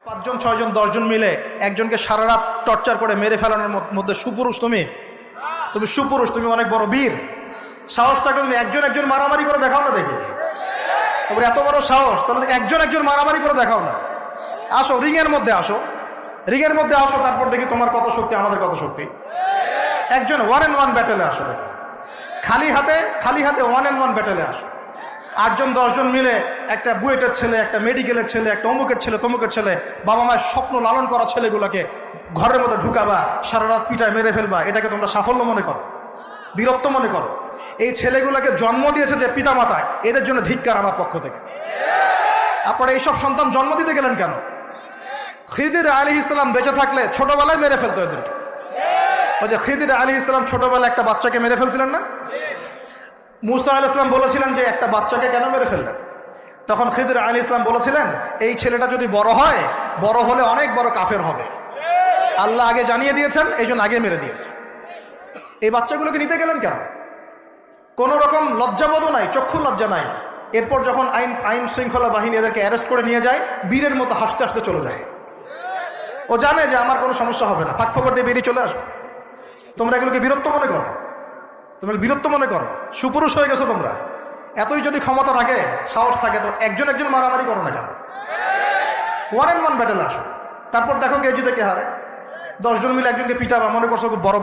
পাঁচজন ছয়জন দশজন মিলে একজনকে সারা রাত টর্চার করে মেরে ফেলানোর মধ্যে সুপুরুষ তুমি সুপুরুষ, তুমি অনেক বড় বীর। সাহস থাকলে তুমি একজন মারামারি করে দেখাও না, দেখি তোমার এত বড় সাহস, তাহলে একজন মারামারি করে দেখাও না। আসো রিংয়ের মধ্যে আসো, তারপর দেখি তোমার কত শক্তি, আমাদের কত শক্তি। একজন 1-on-1 ব্যাটেলে আসো, দেখি খালি হাতে 1-on-1 ব্যাটেলে আসো। 8জন 10জন মিলে একটা বুয়েটের ছেলে, একটা মেডিকেলের ছেলে, একটা অমুকের ছেলে, তমুকের ছেলে, বাবা মায়ের স্বপ্ন লালন করা ছেলেগুলোকে ঘরের মধ্যে ঢুকাবা, সারা রাত পিটায় মেরে ফেলবা, এটাকে তোমরা সাফল্য মনে করো, বীরত্ব মনে করো? এই ছেলেগুলোকে জন্ম দিয়েছে যে পিতা মাতায়, এদের জন্য ধিক্কার আমার পক্ষ থেকে। আপনারা এইসব সন্তান জন্ম দিতে গেলেন কেন? খিদির আলাইহিস সালাম বেঁচে থাকলে ছোটবেলায় মেরে ফেলতো এদেরকে। ওই যে খিদির আলাইহিস সালাম ছোটবেলায় একটা বাচ্চাকে মেরে ফেলছিলেন না? মুসা আলাইহিস সালাম বলেছিলেন যে একটা বাচ্চাকে কেন মেরে ফেললেন? তখন খিদির আলাইহিস সালাম বলেছিলেন, এই ছেলেটা যদি বড় হয়, বড় হলে অনেক বড় কাফের হবে, আল্লাহ আগে জানিয়ে দিয়েছেন, এই জন্য আগে মেরে দিয়েছে। এই বাচ্চাগুলোকে নিতে গেলেন কেন? কোনো রকম লজ্জাবোধও নাই, চক্ষু লজ্জা নাই। এরপর যখন আইন শৃঙ্খলা বাহিনী এদেরকে অ্যারেস্ট করে নিয়ে যায়, বীরের মতো হাসতে হাসতে চলে যায়। ও জানে যে আমার কোনো সমস্যা হবে না, ফাঁক ফোকর দিয়ে বেরিয়ে চলে আসো। তোমরা এগুলোকে বীরত্ব মনে করো, তোমরা বীরত্ব মনে করো, সুপুরুষ হয়ে গেছো তোমরা। এতই যদি ক্ষমতা থাকে, সাহস থাকে, তো একজন মারামারি করো না কেন? 1-on-1 ব্যাটেল আসো, তারপর দেখো কে জিতে কে হারে। 10জন মিলে একজনকে পিটাবা, মনে করছো খুব বড়